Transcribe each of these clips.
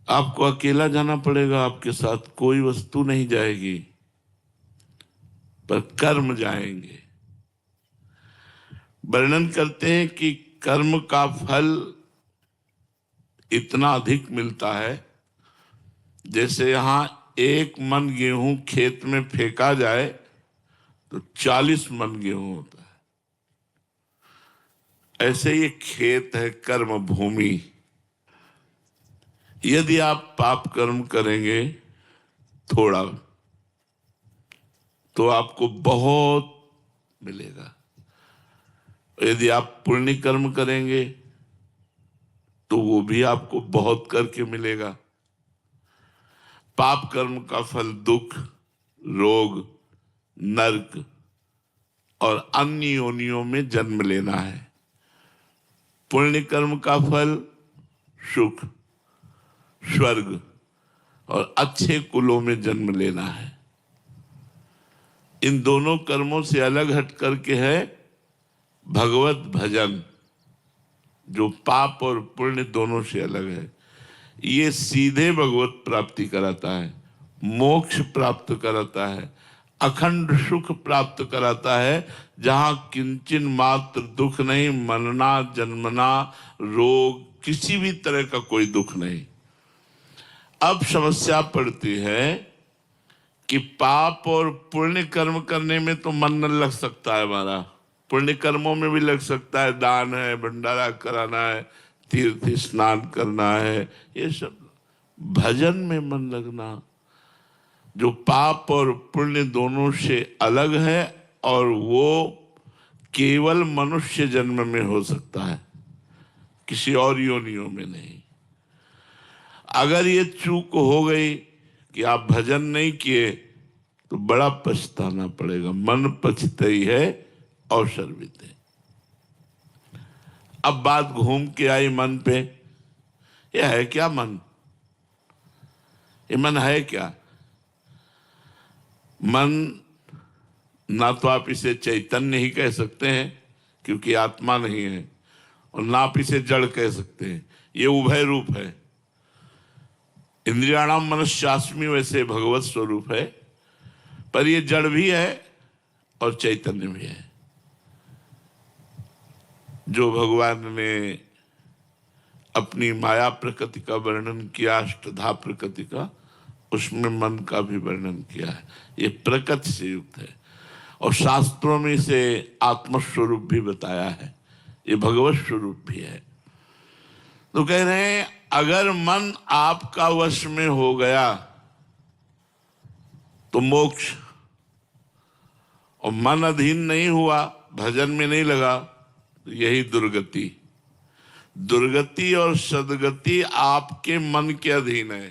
आपको अकेला जाना पड़ेगा, आपके साथ कोई वस्तु नहीं जाएगी, पर कर्म जाएंगे। वर्णन करते हैं कि कर्म का फल इतना अधिक मिलता है, जैसे यहां 1 मन गेहूं खेत में फेंका जाए तो 40 मन गेहूं होता है। ऐसे ये खेत है कर्म भूमि। यदि आप पाप कर्म करेंगे थोड़ा, तो आपको बहुत मिलेगा। यदि आप पुण्य कर्म करेंगे तो वो भी आपको बहुत करके मिलेगा। पाप कर्म का फल दुख, रोग, नरक और अन्य योनियों में जन्म लेना है। पुण्य कर्म का फल सुख, स्वर्ग और अच्छे कुलों में जन्म लेना है। इन दोनों कर्मों से अलग हट करके है भगवत भजन, जो पाप और पुण्य दोनों से अलग है। ये सीधे भगवत प्राप्ति कराता है, मोक्ष प्राप्त कराता है, अखंड सुख प्राप्त कराता है, जहां किंचन मात्र दुख नहीं, मरना जन्मना रोग, किसी भी तरह का कोई दुख नहीं। अब समस्या पड़ती है कि पाप और पुण्य कर्म करने में तो मन न लग सकता है हमारा। पुण्य कर्मों में भी लग सकता है, दान है, भंडारा कराना है, तीर्थ स्नान करना है, ये सब। भजन में मन लगना, जो पाप और पुण्य दोनों से अलग है, और वो केवल मनुष्य जन्म में हो सकता है, किसी और योनियों में नहीं। अगर ये चूक हो गई कि आप भजन नहीं किए तो बड़ा पछताना पड़ेगा। मन पछतई है अवसर बीते। अब बात घूम के आई मन पे। ये है क्या मन? ये मन है क्या? मन ना तो आप इसे चैतन्य ही कह सकते हैं, क्योंकि आत्मा नहीं है, और ना आप इसे जड़ कह सकते हैं। ये उभय रूप है। इंद्रियाणाम मनश्चास्मि वैसे भगवत स्वरूप है, पर ये जड़ भी है और चैतन्य भी है। जो भगवान ने अपनी माया प्रकृति का वर्णन किया, अष्टधा प्रकृति का, उसमें मन का भी वर्णन किया है। ये प्रकृति से युक्त है, और शास्त्रों में इसे आत्मस्वरूप भी बताया है, ये भगवत स्वरूप भी है। तो कह रहे हैं अगर मन आपका वश में हो गया तो मोक्ष, और मन अधीन नहीं हुआ, भजन में नहीं लगा, तो यही दुर्गति। दुर्गति और सदगति आपके मन के अधीन है।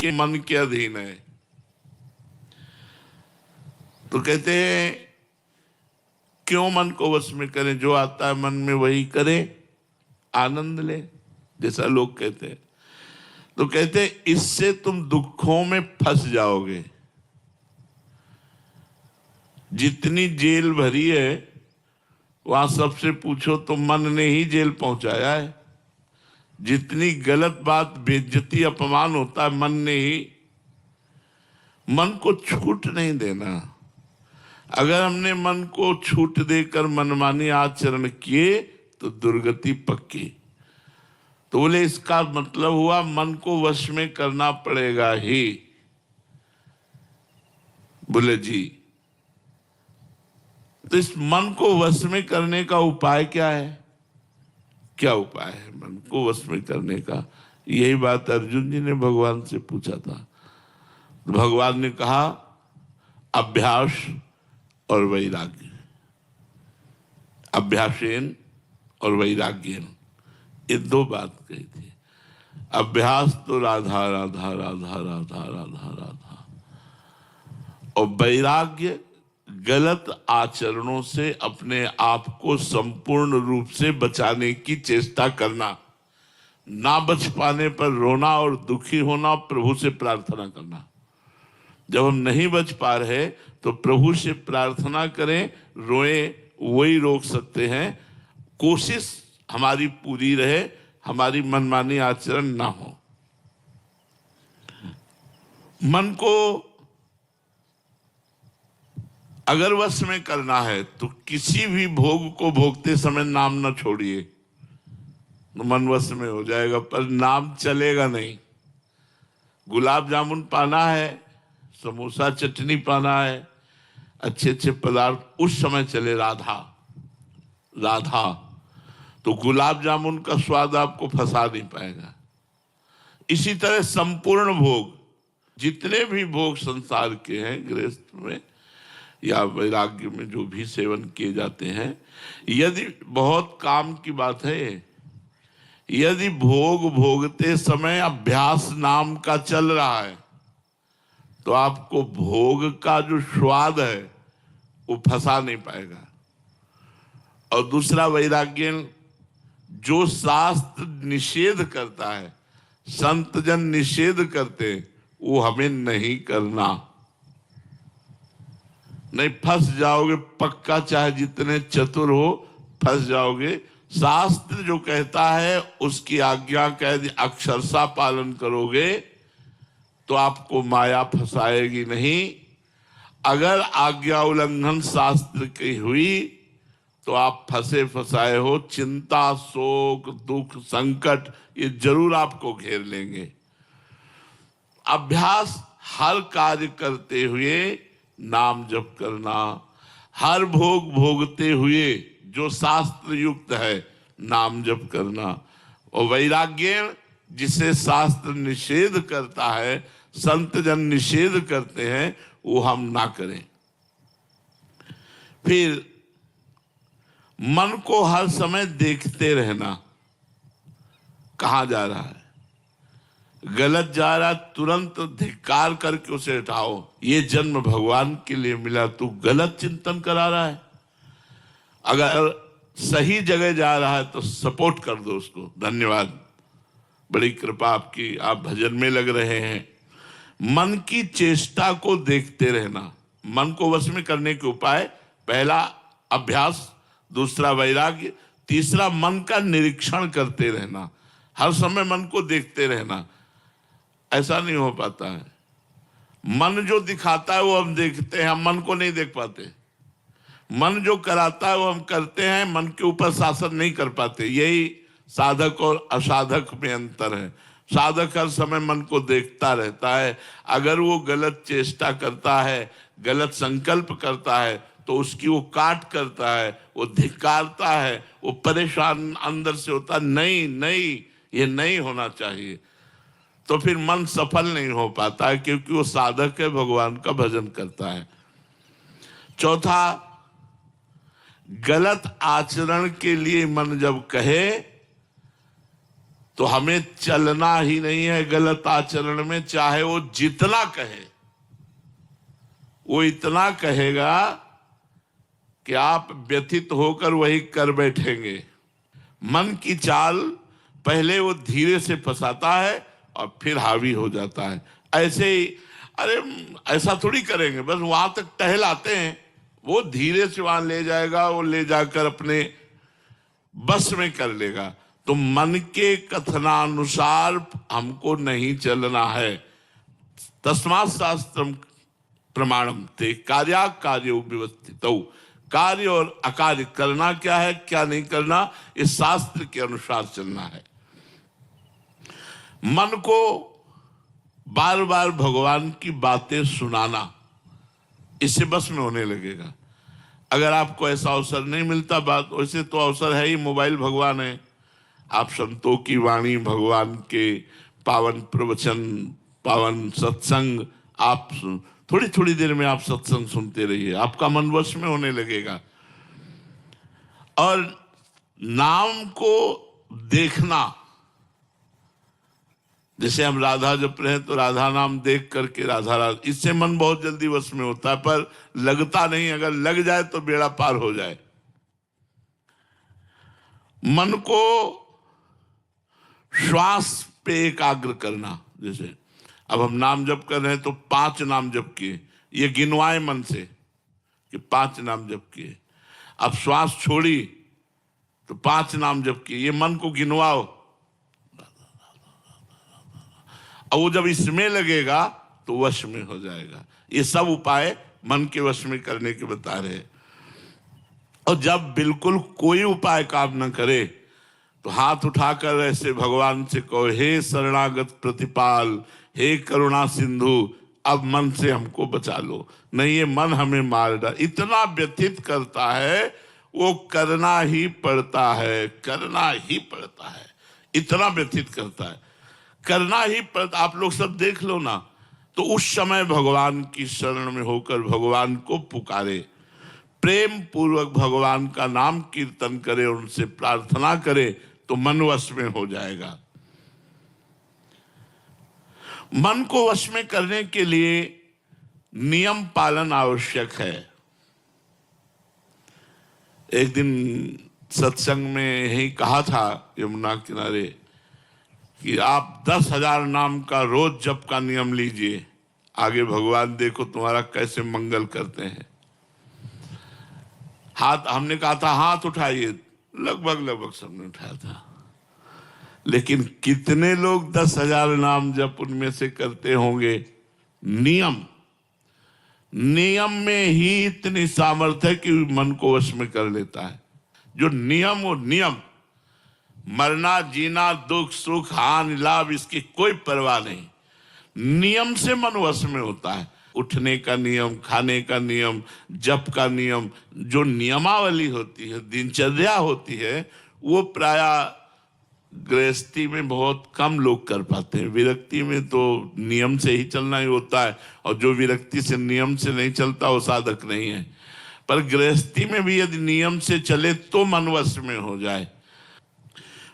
के मन के अधीन है। तो कहते हैं क्यों मन को वश में करें? जो आता है मन में वही करें, आनंद ले, जैसा लोग कहते हैं। तो कहते हैं इससे तुम दुखों में फंस जाओगे। जितनी जेल भरी है वहां सबसे पूछो तो मन ने ही जेल पहुंचाया है। जितनी गलत बात, बेइज्जती, अपमान होता है, मन ने ही। मन को छूट नहीं देना। अगर हमने मन को छूट देकर मनमानी आचरण किए तो दुर्गति पक्की। तो बोले इसका मतलब हुआ मन को वश में करना पड़ेगा ही। बोले जी, तो इस मन को वश में करने का उपाय क्या है? क्या उपाय है मन को वश में करने का? यही बात अर्जुन जी ने भगवान से पूछा था। तो भगवान ने कहा अभ्यास और वैराग्य। अभ्यासेन और वैराग्यन, ये दो बात कही थी। अभ्यास तो राधा राधा राधा राधा राधा राधा, और वैराग्य गलत आचरणों से अपने आप को संपूर्ण रूप से बचाने की चेष्टा करना। ना बच पाने पर रोना और दुखी होना, प्रभु से प्रार्थना करना। जब हम नहीं बच पा रहे तो प्रभु से प्रार्थना करें, रोएं वही रोक सकते हैं। कोशिश हमारी पूरी रहे, हमारी मनमानी आचरण ना हो। मन को अगर वश में करना है तो किसी भी भोग को भोगते समय नाम न छोड़िए, तो मन वश में हो जाएगा, पर नाम चलेगा नहीं। गुलाब जामुन पाना है, समोसा चटनी पाना है, अच्छे अच्छे पदार्थ उस समय चले, राधा राधा, तो गुलाब जामुन का स्वाद आपको फंसा नहीं पाएगा। इसी तरह संपूर्ण भोग, जितने भी भोग संसार के हैं, गृहस्थ में या वैराग्य में जो भी सेवन किए जाते हैं, यदि बहुत काम की बात है, यदि भोग भोगते समय अभ्यास नाम का चल रहा है तो आपको भोग का जो स्वाद है वो फंसा नहीं पाएगा। और दूसरा वैराग्य, जो शास्त्र निषेध करता है, संत जन निषेध करते, वो हमें नहीं करना। नहीं, फंस जाओगे पक्का, चाहे जितने चतुर हो फंस जाओगे। शास्त्र जो कहता है उसकी आज्ञा का यदि अक्षरशः पालन करोगे तो आपको माया फंसाएगी नहीं। अगर आज्ञा उल्लंघन शास्त्र की हुई तो आप फंसे फंसाए हो, चिंता शोक दुख संकट ये जरूर आपको घेर लेंगे। अभ्यास हर कार्य करते हुए नाम जप करना, हर भोग भोगते हुए जो शास्त्र युक्त है नाम जप करना। और वैराग्य, जिसे शास्त्र निषेध करता है, संत जन निषेध करते हैं, वो हम ना करें। फिर मन को हर समय देखते रहना, कहाँ जा रहा है, गलत जा रहा, तुरंत धिक्कार करके उसे हटाओ। ये जन्म भगवान के लिए मिला, तू गलत चिंतन करा रहा है। अगर सही जगह जा रहा है तो सपोर्ट कर दो उसको, धन्यवाद, बड़ी कृपा आपकी, आप भजन में लग रहे हैं। मन की चेष्टा को देखते रहना, मन को वश में करने के उपाय, पहला अभ्यास, दूसरा वैराग्य, तीसरा मन का निरीक्षण करते रहना, हर समय मन को देखते रहना। ऐसा नहीं हो पाता है, मन जो दिखाता है वो हम देखते हैं, हम मन को नहीं देख पाते। मन जो कराता है वो हम करते हैं, मन के ऊपर शासन नहीं कर पाते। यही साधक और असाधक में अंतर है। साधक हर समय मन को देखता रहता है, अगर वो गलत चेष्टा करता है, गलत संकल्प करता है तो उसकी वो काट करता है, वो धिक्कारता है, वो परेशान अंदर से होता, नहीं नहीं ये नहीं होना चाहिए। तो फिर मन सफल नहीं हो पाता है, क्योंकि वो साधक है, भगवान का भजन करता है। चौथा, गलत आचरण के लिए मन जब कहे तो हमें चलना ही नहीं है गलत आचरण में, चाहे वो जितना कहे। वो इतना कहेगा कि आप व्यथित होकर वही कर बैठेंगे। मन की चाल पहले वो धीरे से फंसाता है और फिर हावी हो जाता है। ऐसे ही, अरे ऐसा थोड़ी करेंगे, बस वहां तक टहल आते हैं, वो धीरे से वहां ले जाएगा, वो ले जाकर अपने बस में कर लेगा। तो मन के कथनानुसार हमको नहीं चलना है। तस्मात् शास्त्रम प्रमाणम ते कार्या कार्यो व्यवस्थितौ, कार्य और अकार्य करना क्या है क्या नहीं करना, इस शास्त्र के अनुसार चलना है। मन को बार बार भगवान की बातें सुनाना, इससे बस में होने लगेगा। अगर आपको ऐसा अवसर नहीं मिलता, बात वैसे तो अवसर है ही, मोबाइल भगवान है, आप संतों की वाणी, भगवान के पावन प्रवचन, पावन सत्संग, आप थोड़ी थोड़ी देर में आप सत्संग सुनते रहिए, आपका मन वश में होने लगेगा। और नाम को देखना, जैसे हम राधा जप रहे हैं तो राधा नाम देख करके राधा राधा, इससे मन बहुत जल्दी वश में होता है, पर लगता नहीं। अगर लग जाए तो बेड़ा पार हो जाए। मन को श्वास पे एकाग्र करना, जैसे अब हम नाम जप कर रहे हैं तो 5 नाम जप किए, ये गिनवाए मन से कि 5 नाम जप किए। अब श्वास छोड़ी तो 5 नाम जप किए, ये मन को गिनवाओ। और वो जब इसमें लगेगा तो वश में हो जाएगा। ये सब उपाय मन के वश में करने के बता रहे। और जब बिल्कुल कोई उपाय काम न करे तो हाथ उठाकर ऐसे भगवान से कहो, हे शरणागत प्रतिपाल, हे करुणा सिंधु, अब मन से हमको बचा लो, नहीं ये मन हमें मार डाल। इतना व्यथित करता है, वो करना ही पड़ता है, करना ही पड़ता है, इतना व्यथित करता है, करना ही पड़ता। आप लोग सब देख लो ना, तो उस समय भगवान की शरण में होकर भगवान को पुकारे, प्रेम पूर्वक भगवान का नाम कीर्तन करे, उनसे प्रार्थना करे तो मन वश में हो जाएगा। मन को वश में करने के लिए नियम पालन आवश्यक है। एक दिन सत्संग में यही कहा था यमुना किनारे कि आप 10,000 नाम का रोज जप का नियम लीजिए, आगे भगवान देखो तुम्हारा कैसे मंगल करते हैं। हाथ, हमने कहा था हाथ उठाइए, लगभग सबने उठाया था, लेकिन कितने लोग 10,000 नाम जप उनमें से करते होंगे? नियम में ही इतनी सामर्थ्य है कि मन को वश में कर लेता है। जो नियम, वो नियम, मरना जीना दुख सुख हानि लाभ इसकी कोई परवाह नहीं, नियम से मन वश में होता है। उठने का नियम, खाने का नियम, जप का नियम, जो नियमावली होती है, दिनचर्या होती है, वो प्रायः गृहस्थी में बहुत कम लोग कर पाते हैं। विरक्ति में तो नियम से ही चलना ही होता है, और जो विरक्ति से नियम से नहीं चलता वो साधक नहीं है। पर गृहस्थी में भी यदि नियम से चले तो मन वश में हो जाए।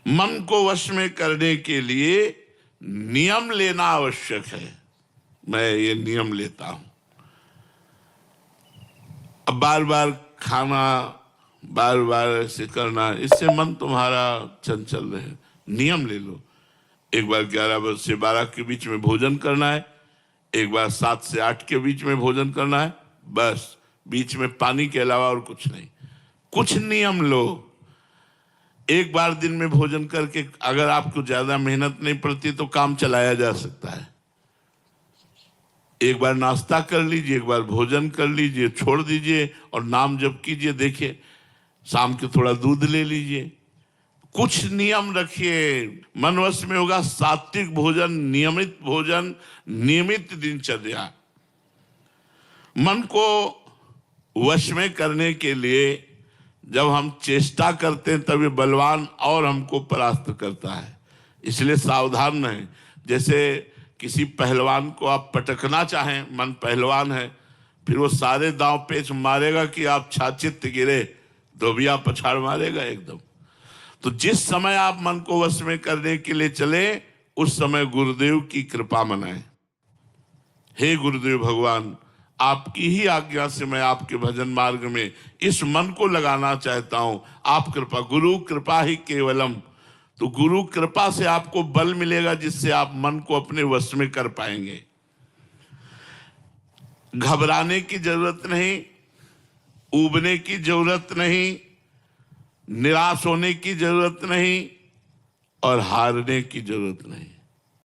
मन को वश में करने के लिए नियम लेना आवश्यक है। मैं ये नियम लेता हूं, अब बार बार खाना, बार बार ऐसे करना, इससे मन तुम्हारा चंचल रहे। नियम ले लो, एक बार 11 से 12 के बीच में भोजन करना है, एक बार 7 से 8 के बीच में भोजन करना है, बस बीच में पानी के अलावा और कुछ नहीं। कुछ नियम लो। एक बार दिन में भोजन करके अगर आपको ज्यादा मेहनत नहीं पड़ती तो काम चलाया जा सकता है। एक बार नाश्ता कर लीजिए, एक बार भोजन कर लीजिए, छोड़ दीजिए और नाम जप कीजिए। देखिए शाम के थोड़ा दूध ले लीजिए, कुछ नियम रखिए, मन वश में होगा। सात्विक भोजन, नियमित भोजन, नियमित दिनचर्या। मन को वश में करने के लिए जब हम चेष्टा करते हैं तब ये बलवान और हमको परास्त करता है, इसलिए सावधान रहें। जैसे किसी पहलवान को आप पटकना चाहें, मन पहलवान है, फिर वो सारे दांव पेच मारेगा कि आप छाचित गिरे, धोबिया पछाड़ मारेगा एकदम। तो जिस समय आप मन को वश में करने के लिए चले, उस समय गुरुदेव की कृपा मनाएं। हे गुरुदेव भगवान, आपकी ही आज्ञा से मैं आपके भजन मार्ग में इस मन को लगाना चाहता हूं, आप कृपा, गुरु कृपा ही केवलम। तो गुरु कृपा से आपको बल मिलेगा जिससे आप मन को अपने वश में कर पाएंगे। घबराने की जरूरत नहीं, ऊबने की जरूरत नहीं, निराश होने की जरूरत नहीं और हारने की जरूरत नहीं।